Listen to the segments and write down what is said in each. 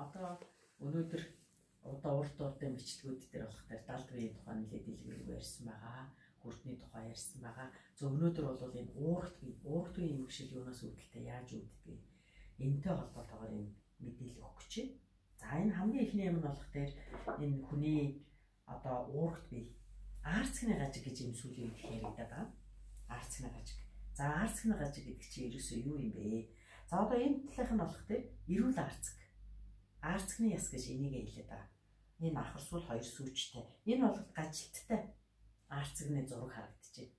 Одоо өнөөдөр урт мэтлгүүд дээр болохоор далд биеийн тухай нэлээд дэлгэрэнгүй ярьсан байгаа. Хүртний тухай ярьсан байгаа. За өнөөдөр бол энэ уурт биеийн эмгшил юунаас үүдэлтэй яаж үүддэг? Энэтэй холбоотойгоор энэ мэдээлэл өгөх гэж байна. За энэ хамгийн ихний юм нь болох дээр энэ хүний одоо уурт бие арцгны гажиг гэж юм сүлийн яриад байгаа. Арцгны гажиг. За арцгны гажиг гэдэг чинь ерөөсөө юу юм бэ? За одоо энэ талынх нь болох дээр эрүүл арцг. Арцгны яс гэж энийг хэлээд байгаа. Энэ ахарсуул хоёр сүүчтэй. Энэ бол гажилттай арцгны зураг харагдчихэв.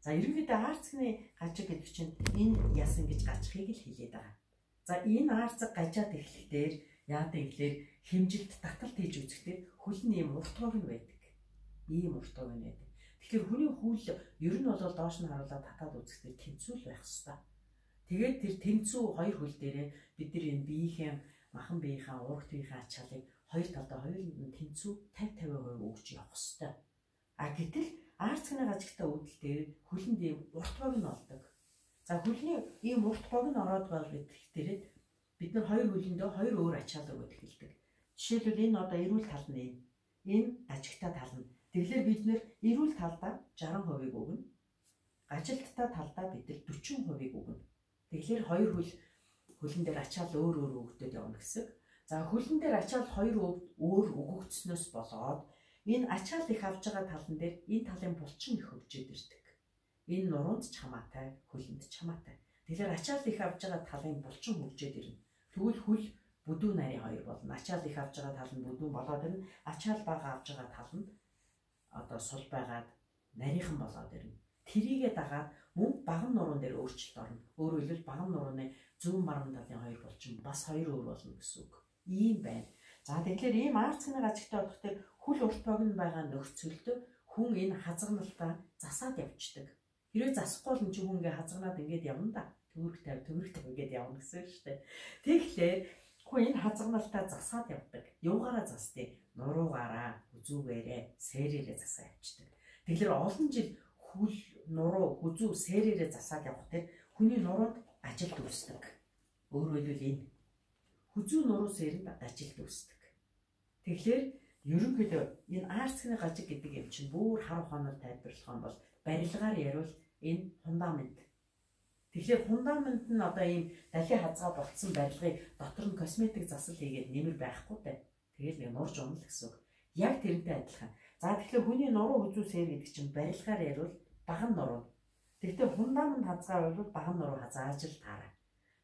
За ерөнхийдөө арцгны гажиг гэдэг чинь энэ яс ингэж гажихыг л хэлээд байгаа. За энэ арцг гажаад эхлэхдээ яадаг гэхэлэр хэмжилт таталт хийж үзэхдээ хөл нь ийм уртгойг нь байдаг. Ийм уртгойг нь байдаг. Тэгэхээр хүний хөл ер нь бол доош нь харуулаад татаад үзэхдээ тэнцвэл байх ёстой. Тэгээд тэр тэнцүү хоёр хөл дээрээ бид нар энэ биеийн махан биеийнхаа уурт биеийнхаа ачааллыг хоёр талдаа хоёуланд нь тэнцүү 50-50% өгч явах ёстой. А гэтэл арцгны гажигтай үүдэл дээр хөлөнд ийм уртгойг нь олдог. За хөлний ийм уртгойг нь ороод байгаа гэхээр бид нар хоёр хөлөндөө хоёр өөр ачаалал өгöd хэлдэг. Жишээлбэл энэ одоо эрүүл тал нь энэ гажигтай тал нь. Тэгэхээр бид нэр эрүүл талдаа 60% өгнө. Гажилттай талдаа бид нар 40% өгнө. Тэгэхээр хоёр хөлн дээр ачаал өөр өгөгдөд явна гэсэн. За хөлн дээр ачаал хоёр өөр өгөгдснөөс болоод энэ ачаал их авж байгаа талан дээр энэ талын булчин их хөгжөөд ирдэг. Энэ нуруунд ч хамаатай, хөлөнд ч хамаатай. Тэгэхээр ачаал их авж байгаа талын булчин хөгжөөд ирнэ. Тэгвэл хөл бүдүүн нарийн хоёр болно. Ачаал их авж байгаа тал нь бүдүүн болоод ирнэ. Ачаал бага авж байгаа тал нь одоо сул байгаад нарийнхан болоод ирнэ. Тэрийгээ дагаад мөн баган нуруунд дээр өөрчлөлт орно. Өөрөөр хэлбэл баган нурууны зүүн баруун талын хоёр булчин бас хоёр өөр болно гэсэн үг. Ийм байна. За тэгэхээр ийм арцгны гажигтай болох дээр хөл урт богино байгаа нөхцөлд хүн энэ хазгналтаа засаад явчихдаг. Хэрвээ засахгүй бол энэ хүн ингээ хазгнаад ингээд явна да. Төвөрг тавь ингээд явна гэсэн шүү дээ. Тэгэхээр хүн энэ хазгналтаа засаад явдаг. Юугаараа засдээ? Нуруугаараа, хүзүүгээрээ, сээрээрээ засаа явчихдаг. Тэгэхээр олон жил хөл, нуруу, хүзүү, сээрээрээ засаад явах дээр хүний нуруунд ажилт үүсдэг. Өөрөөр хэлбэл энэ хүзүү, нуруу, сээрэнд ажилт үүсдэг. Тэгэхээр ерөнхийдөө энэ арцгны гажиг гэдэг юм чинь бүр хар ухаанаар тайлбарлах юм бол барилгаар яривал энэ фундамент. Тэгэхээр фундамент нь одоо ийм дахин хазгаа болцсон барилгыг дотор нь косметик засал хийгээд нэмэр байхгүй дээ. Тэгэл нэг нурж унал гэсэн үг. Яг тэрнтэй адилхан. За тэгэхээр хүний нуруу хүзүү сээр гэдэг чинь барилгаар яривал баган нуруу. Тэгвэл фундамент хазгаа бол баган нуруу хазааж л таараа.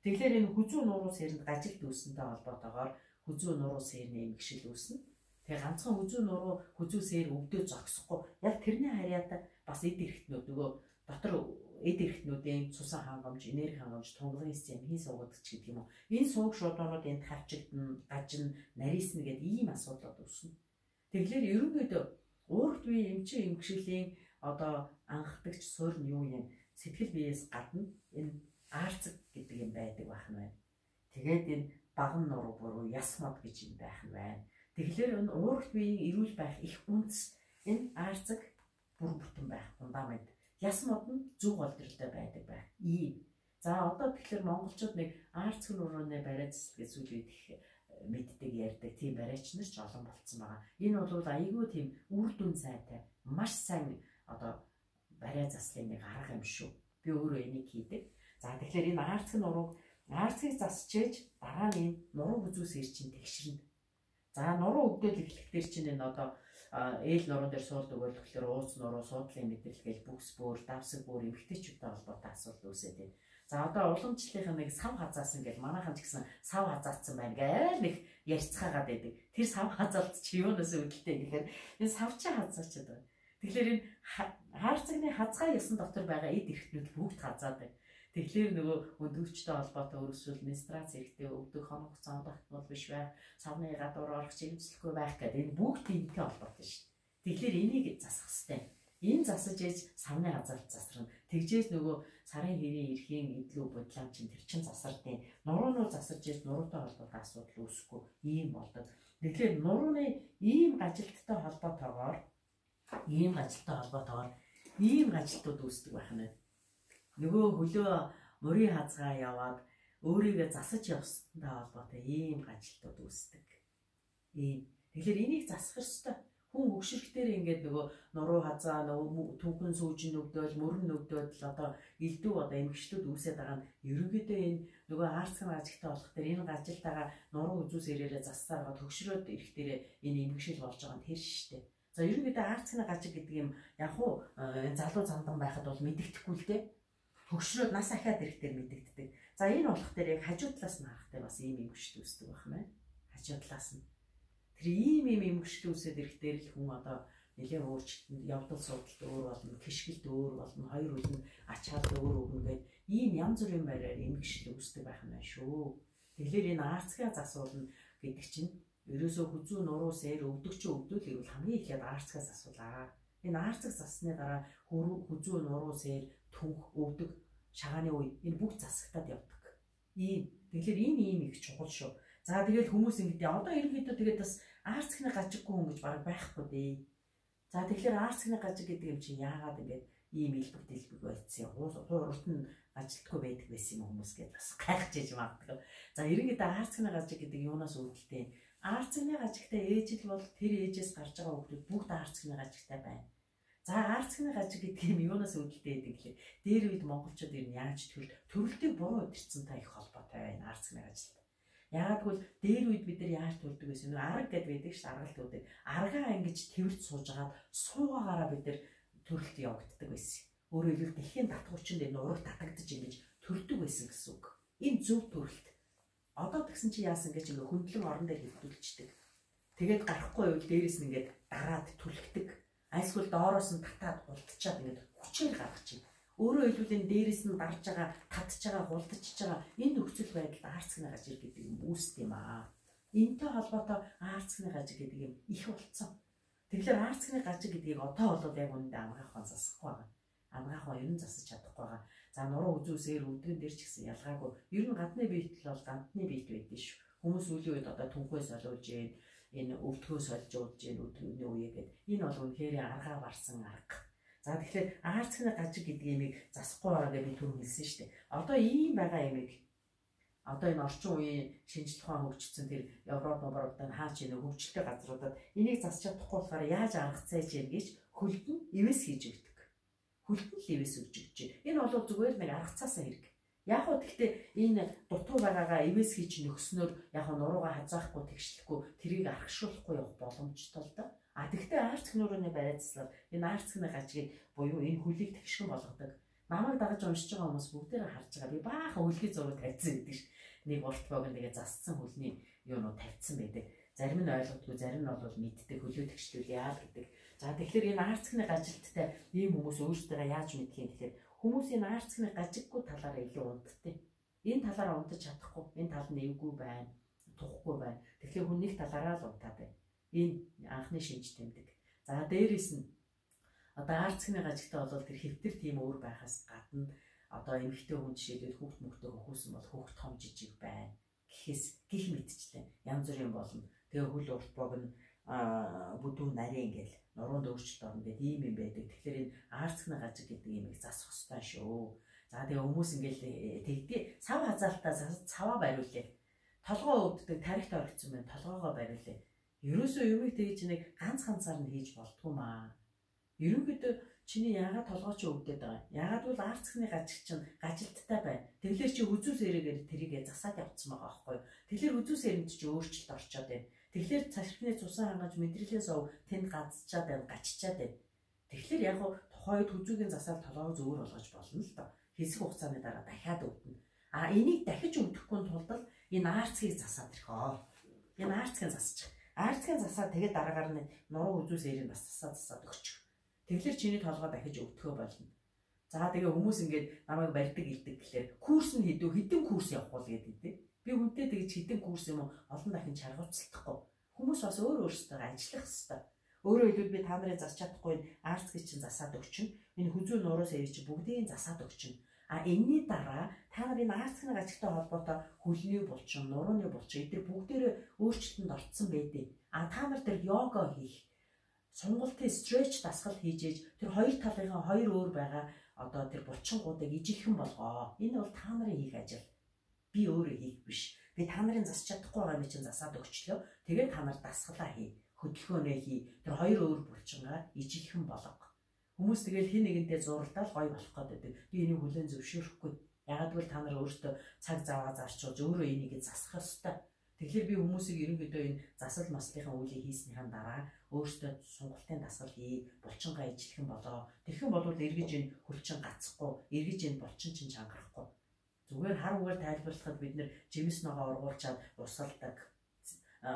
Тэгэхээр энэ хүзүү нуруу сээрэнд гажилт үүснэнтэй холбоотойгоор хүзүү нуруу сээрний эмгшил үүснэ. Тэгээ ганцхан хүзүү нуруу хүзүү сээр өвдөө зогсохгүй. Яг тэрний харьяатай бас эд эрхтнүүд нөгөө дотор эд эрхтнүүдийн цусан хангамж, энерги хангамж, тунгалгийн систем, хийн суугадч гэдэг юм уу. Энэ сууг шууданууд энд хавчигдана, гажин, нарийсна гэдэг ийм асуудлууд үүснэ. Тэгэхээр ерөнхийдөө уурт бие эмчийн эмгшилийн одоо анхдагч суурь нь юу юм? Сэтгэл биеэс гадна энэ арцг гэдэг юм байдаг байх нь байна. Тэгээд энэ баган нуруу буруу яс мод гэж юм байх нь байна. Тэгэхээр энэ уурт биеийн эрүүл байх их үндэс энэ арцг бүр бүтэн байх фундамент. Яс мод нь зөв голдролтой байдаг байх. За одоо тэгэхээр монголчууд нэг арцг нурууны бариа засал гэж зүйл их мэддэг ярьдаг. Тийм бариач нар ч олон болцсон байгаа. Энэ бол айгүй тийм үр дүн сайтай, маш сайн одоо бариа заслын нэг арга юм шүү. Би өөрөө энийг хийдэг. За тэгэхээр энэ арцгийг засчээж дараа нь энэ нуруу хүзүү сэр чинь тэгшэрнэ. За нуруу өгдөл эхлэхдээ чинь энэ одоо ээл нуруунд дээр суулдаг бол тэгэхээр ууц нуруу, суудлын мэдрэл гэж бүхс бөөр, давсаг бөөр эмгтээчүүдтэй холбоотой асуудал үүсээд байна. За одоо уламжлалынхаа нэг сав хазаасан гэж манайхан ч гэсэн сав хазаацсан байна гээл нэг ярьцгаагаад байдаг. Тэр сав хазаалт чи юунаас үүдэлтэй гэхээр энэ савчаа хазаачаад байна. Тэгэхээр энэ хаарцагны хазгаа ёсон дотор байгаа эд эрхтнүүд бүгд хазаад байна. Тэгэхээр нөгөө өндөгчтэй холбоотой өрсвөл менстрац хэрэгтэй өвдөх хоног хугацаанд тогтмол биш байх, савны гадуур орох чиглэлцэхгүй байх гэдэг энэ бүгд энэтэй холбоотой шүү. Тэгэхээр энийг засах хэрэгтэй. Энэ засаж ээж савны хазаалт засарна. Тэгжээс нөгөө сарын хэрийн эрхийн эдлүү бодлам чинь тэр чин засардیں۔ Нуруунуу засарж ээж нуруутай холбоотой асуудал үүсэхгүй ийм болдог. Тэгэхээр нурууны ийм ажилттай холбоотойгоор ийм ажилтууд үүсдэг байх нь. Нөгөө хөлөө мөрийн хазгаа яваад өөрийгөө засаж явсантай холбоотой ийм ажилтууд үүсдэг. Тэгэхээр энийг засах ёстой. Хүн өгшөрхтээр ингээд нөгөө нуруу хазаа нөгөө түүхэн сүүжин нөгдөөл мөрөн нөгдөөл одоо элдв одоо эмгэгчлүүд үүсээд байгаа нь ерөнхийдөө энэ нөгөө аарцхан гажигтай болох тэр энэ гажилтаага нуруу үзүүс ирээрээ зассаараа төгшрөөд ирэх дээрээ энэ эмгэгшил болж байгаа нь тэр шиштэй. За ерөнхийдөө аарцхан гажиг гэдэг юм яг хуу залуу зандан байхад бол мэддэхгүй л дээ. Төгшрөөд нас ахаад ирэх дээр мэддэгддэг. За энэ болох дээр яг хажуу талаас нь харахтай бас ийм эмгэгчд үүсдэг байх мэн. Хажуу талаас нь тэр ийм эмгэгчд үүсээд ирэх дээр л хүн одоо нэлээд өөрчлөлтөнд явдал судалт өөр болно, гიშгэлт өөр болно, хоёр үл нь ачаал өөр өгнө гэдэг ийм янз бүрийн байраар эмгэгчд үүсдэг байх нь шүү. Тэгэхээр энэ аарцгийн засвал нь гэдэг чинь ерөөсөө хүзүү нуруу сээр өвдөгч өвдөл ирвэл хамгийн ихэд аарцгаас асуулаа. Энэ аарцаг засны дараа хүзүү нуруу сээр түнх өвдөг шагааны үе энэ бүх засагтаад явдаг. Тэгэхээр ийм их чухал шүү. За тэгэл хүмүүс ингэдэй одоо ерөнхийдөө тэгээд бас аарцгны гажиггүй хүн гэж бараг байхгүй дээ. За тэгэхээр аарцгны гажиг гэдэг юм чинь яагаад ингэж ийм илбэг дэлбэг байцсан урд нь ажилтгүй байдаг байсан юм хүмүүс гэж бас гайхаж иж магадгүй. За ерөнхийдөө аарцгны гажиг гэдэг юунаас үүдэлтэй. Аарцгны гажигтай ээжил бол тэр ээжээс гарч байгаа хүмүүс бүгд аарцгны гажигтай байна. За аарцгны гажиг гэдэг юм юунаас үүдэлтэй байдаг лээ. Дээр үед монголчууд ер нь яаж төрөлтийг буруу удирцсан та их холбоотой байна аарцгны гажил. Яагаад гэвэл дээр үед бид нар яаж төрдөг гэсэн нэг арга гэдэг байдаг ш аргалт үүдэг. Аргаа ингэж тэрвэрт суужгаад суугаагаараа бид нар төрөлт явагддаг байсан. Өөрөөр хэлбэл дэлхийн татгуурчин дээр нураг татагдаж ингэж төрдөг байсан гэсэн үг. Энэ зөв төрөлт. Одоо тэгсэн чи яасан гэж ингээ хөндлөн орон дээр хэвдүүлчихдэг. Тэгээд гарахгүй байвал дээрээс нь ингээд дараад түлхдэг. Айсгал доороос нь татаад гултчаад ингээд хүчээр гаргачих. Өөрөөр хэлбэл энэ дээрээс нь дарж байгаа, татж байгаа, гулдчихж байгаа энэ нөхцөл байдалд аарцгны гажиг гэдэг юм үүсдэг юм аа. Энтэй холбоотой аарцгны гажиг гэдэг юм их болцсон. Тэгэхээр аарцгны гажиг гэдгийг одоо бол яг үнэндээ амгаахын засахгүй байгаа. Амгаахын ер нь засаж чадахгүй байгаа. За нуруу үзүүсээр өвдгөн дээр ч гэсэн ялгаагүй. Ер нь гадны биетэл бол гантны биет байдаг шүү. Хүмүүс үеийн үед одоо түнхээс олуулж энэ өвдгөөс олж уулж өдрөний үе гэдэг. Энэ бол үнэхээр аргаа барсан арга. За тэгэхээр аарцгны гажиг гэдэг юмыг засахгүй байгаагээ би түрүү хэлсэн шүү дээ. Одоо ийм байгаа юмыг одоо энэ орчин үеийн шинжлэх ухаан хөгжсөн тэр Европ хаач энэ хөгжилтэй газруудад энийг засч чадахгүй болохоор яаж аргацээж яах гэж хөлдөн ивэс хийж өгдөг. Хөлдөн л ивэс өгч өгч. Энэ бол зүгээр нэг аргацаасаа хэрэг. Яг уу гэхдээ энэ дутуу байгаагаа ивэс хийж нөхснөөр яг нуруугаа хазаахгүй тэгшлэхгүй тэрийг аргашуулахгүй явах боломжтой л доо. Тэгтээ аарцгнуурын барайцлал энэ аарцгны гажгийг буюу энэ хөлийг тэгшгэн болгодог. Намайг дагаж уншиж байгаа хүмүүс бүгдээрээ харж байгаа. Би баахан хөлгийн зураг тавьсан гэдэг ш. Нэг урт богино тэгээ зассан хөлний юунууд тавьсан байдаг. Зарим нь ойлгодгүй, зарим нь бол мэддэг хөлөө тэгшлүүл яа гэдэг. За тэгэхээр энэ аарцгны гажилттай ийм хүмүүс өөрсдөө яаж мэдэх юм тэгэхээр хүмүүс энэ аарцгны гажиггүй талаараа илүү унтдээ. Энэ талаараа унтаж чадахгүй. Энэ тал нь эвгүй байна, тухгүй байна. Тэгэхээр хүн нэг талаараа л унтаад байна. Энэ анхны шинж тэмдэг. За дээрээс нь одоо аарцгны гажигтай бол тэр хэвтэр тийм өөр байхаас гадна одоо эмэгтэй хүн жишээлбэл хүүхд мөхтөө хөхөөсөн бол хүүхд том жижиг байна. Гэхээс гих мэдчлээ. Янз бүрийн болно. Тэгээ хөл урт богино бүдүүн нарийн ингээл нуруунд өөрчлөлт орно гэдэг ийм юм байдаг. Тэгэхээр энэ аарцгны гажиг гэдэг юм их засах ёстой шүү. За тэгээ хүмүүс ингээл тэгдээ сав хазаалтаа цаваа бариулъя. Толгоо өвддөг тарихт орчихсон байна. Толгоогоо бариулъя. Ерөөсөө юмыг тэгж нэг ганцаар нь хийж болдгоо маа. Ерөнхийдөө чиний яагаад толгой чи өвдөд байгаа? Яагаад бол аарцгны гажиг чинь гажилттай байна. Тэгэхээр чи хүзүүс эрээгээр тэрийг засаад явцсан байгаа байхгүй юу? Тэгэхээр хүзүүс эрэнд чи өөрчлөлт орчоод байна. Тэгэхээр цашрхны цусан хангаж мэдрэлээс ов тэнд гацчаад байна, гаччаад байна. Тэгэхээр яг тухайд хүзүүгийн засаад толгойг зөөр болгож болно л доо. Хэсэг хугацааны дараа дахиад өвдөнө. Энийг дахиж өвдөхгүй тулд энэ аарцгийг засаад ирхөө. Энэ аарцгийг засчих. Аарцгийн засаа тэгээд дараагаар нь нуруу үзүүс эрийн бас засаад өгчих. Тэгэхээр чиний толгой дахиж өвдөхөө болно. За тэгээ хүмүүс ингээд намайг барьдаг илдэг гэхлээр курс нь хэдэн курс явах бол гэдэг. Би хүнтэй тэгж хэдэн курс юм уу олон дахин чаргууцлахгүй. Хүмүүс бас өөрөөсөө ажиллах хэрэгтэй. Өөрөөр хэлбэл би та нарын засч чадахгүй аарцгийг чинь засаад өгчин. Энэ хүзүү нураас эрий чи бүгдийг засаад өгчин. Энэний дараа та нарын аарцгийн гажигтай холбоотой хөлний булчин, нурууны булчин эдгээр бүгдээрээ өөрчлөлтөнд орцсон байдیں۔ Та нар тэр йога хийх, сунгалтын стретч дасгал хийж ээж тэр хоёр талынхаа хоёр өөр байгаа одоо тэр булчингуудыг ижилхэн болгоо. Энэ бол та нарын хийх ажил. Би өөрөө хийх биш. Би та нарын засч чадахгүй байгаа юм чинь засаад өгчлөө. Тэгээд та нар дасгалаа хий. Хөдөлгөөнөө хий. Тэр хоёр өөр булчингаар ижилхэн болго. Хүмүүс тэгэл хин нэгэнтэй зуралдаал гоё болох гэдэг. Би энийг хүлээн зөвшөөрөхгүй. Ягаад гэвэл та нар өөртөө цаг заваа зарчуулж өөрөө энийг засах ёстой. Тэгэхээр би хүмүүсийг ерөнхийдөө энэ засал маслихын үйлийг хийснийхэн дараа өөртөө сунгалтын дасгал хий, булчингаа ижилхэн болоо. Тэрхэн болвол эргэж энэ хүлчин гацхгүй, эргэж энэ булчин чинь чангарахгүй. Зүгээр хар угаар тайлбарлахад бид нэр жимс ногоо ургуулчаад усалдаг,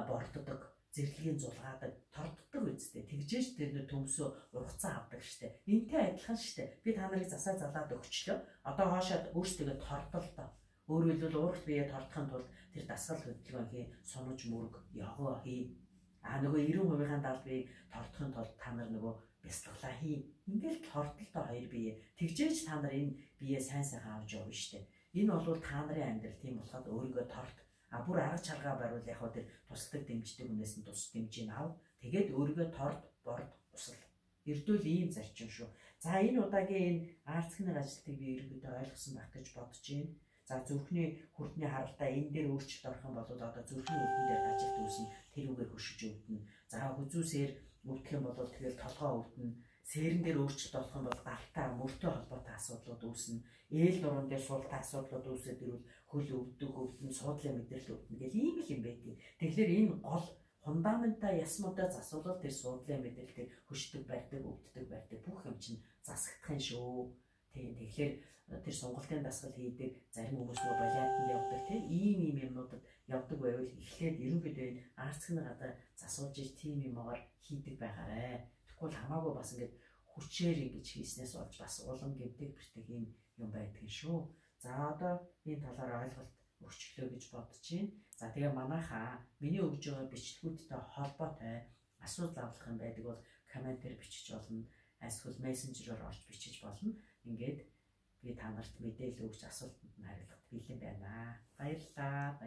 борддог, зэрлэгийн зулгаадаг, торддог үстэй. Тэгжээж тэр нэр төмсөө ургацсан авдаг штэ. Энтэй адилхан штэ. Би та нарыг засаа залаад өгчлөө. Одоо хоошоод өөрсдөө тордолдоо. Өөрөөр хэлбэл ууралт биеэ тордохын тулд тэр дасгал хөдөлгөөн хий, сунаж мөрөг, ёгоо хий. Нөгөө 90% далд би тордохын тулд та нар нөгөө бясалгалаа хий. Ингээл тордолтой хоёр бие. Тэгжээж та нар энэ бие сайн сайхан авч явна штэ. Энэ бол та нарын амьдрал тийм болоход өөрийгөө торд. Бүр арга чаргаа баруул яг хөө тэр тусдаг дэмждэг хүнээс нь тус дэмжин ав. Тэгээд өөрийгөө торд, борд, усал. Эрдүүл ийм зарчим шүү. За энэ удаагийн энэ арцхны ажилтныг би ерөнхийдөө ойлгосон байх гэж бодож байна. За зүрхний хүртний харалтаа энэ дээр өөрчлөлт орох юм бол одоо зүрхний хүртэн дээр ажилт үүснэ, тэр үгээр хөшөж өвдөнө. За хүзүүсээр өвдөх юм бол тэгэхээр толгоо өвдөнө. Сэрэн дээр өөрчлөлт олох юм бол гартаа мөртөө холбоотой асуудлууд үүснэ. Ээл дуран дээр суултаа асуудлууд үүсээд ирвэл хөл өвдөн, суудлын мэдрэл өвдөнө гэл ийм л юм байдаг. Тэгэхээр энэ гол фундаментаа ясмуудаа засвал тэр суудлын мэдрэлтэй хөшдөг барьдаг, өвддөг барьдаг бүх юм чинь засагдах юм шүү. Тэгэхээр тэр сунгалтын дасгал хийдэг, зарим хүмүүс нөгөө балиатанд явдаг тийм ийм юмнуудад явдаг байвал эхлээд ерөнхийдөө энэ арцхны гадаа засуулж иж тийм юмгаар хийдэг байгаарэ. Тэгвэл хамаагүй бас ингээд хүчээр ингэж хийснээс болж бас улам гэмтэг бэртэг юм байдаг шүү. За одоо энэ талаар ойлголт өгчлөө гэж бодож байна. За тэгээ манайхаа миний өгж байгаа бичлэгүүдтэй холбоотой асуудал авах юм байдаг бол комментээр бичиж болно. Эсвэл мессенжероор орж бичиж болно. Ингээд би та нарт мэдээлэл өгч асуултанд хариулахад бэлэн байна. Баярлалаа.